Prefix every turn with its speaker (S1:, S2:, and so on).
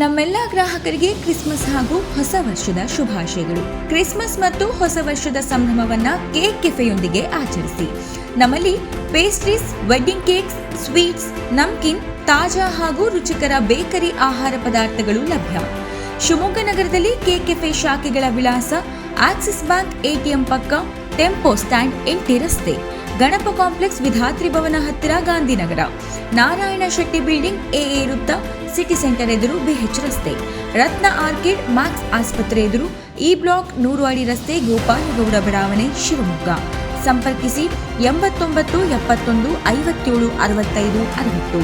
S1: ನಮ್ಮೆಲ್ಲ ಗ್ರಾಹಕರಿಗೆ ಕ್ರಿಸ್ಮಸ್ ಹಾಗೂ ಹೊಸ ವರ್ಷದ ಶುಭಾಶಯಗಳು. ಕ್ರಿಸ್ಮಸ್ ಮತ್ತು ಹೊಸ ವರ್ಷದ ಸಂಭ್ರಮವನ್ನ ಕೇಕ್ ಕೆಫೆಯೊಂದಿಗೆ ಆಚರಿಸಿ. ನಮ್ಮಲ್ಲಿ ಪೇಸ್ಟ್ರೀಸ್, ವೆಡ್ಡಿಂಗ್ ಕೇಕ್ಸ್, ಸ್ವೀಟ್ಸ್, ನಮ್ಕಿನ್, ತಾಜಾ ಹಾಗೂ ರುಚಿಕರ ಬೇಕರಿ ಆಹಾರ ಪದಾರ್ಥಗಳು ಲಭ್ಯ. ಶಿವಮೊಗ್ಗ ನಗರದಲ್ಲಿ ಕೇಕ್ ಕೆಫೆ ಶಾಖೆಗಳ ವಿಳಾಸ: ಆಕ್ಸಿಸ್ ಬ್ಯಾಂಕ್ ಎಟಿಎಂ ಪಕ್ಕ, ಟೆಂಪೋ ಸ್ಟ್ಯಾಂಡ್, ಎಂಟಿ ರಸ್ತೆ, ಗಣಪ ಕಾಂಪ್ಲೆಕ್ಸ್, ವಿಧಾತ್ರಿ ಭವನ ಹತ್ತಿರ, ಗಾಂಧಿನಗರ, ನಾರಾಯಣ ಶೆಟ್ಟಿ ಬಿಲ್ಡಿಂಗ್, ಎಎ ವೃತ್ತ, ಸಿಟಿ ಸೆಂಟರ್ ಎದುರು, ಬಿಎಚ್ ರಸ್ತೆ, ರತ್ನ ಆರ್ಕಿಡ್, ಮ್ಯಾಕ್ಸ್ ಆಸ್ಪತ್ರೆ ಎದುರು, ಇ ಬ್ಲಾಕ್, 100 ಅಡಿ ರಸ್ತೆ, ಗೋಪಾಲಗೌಡ ಬಡಾವಣೆ, ಶಿವಮೊಗ್ಗ. ಸಂಪರ್ಕಿಸಿ 89 71 57 65 60.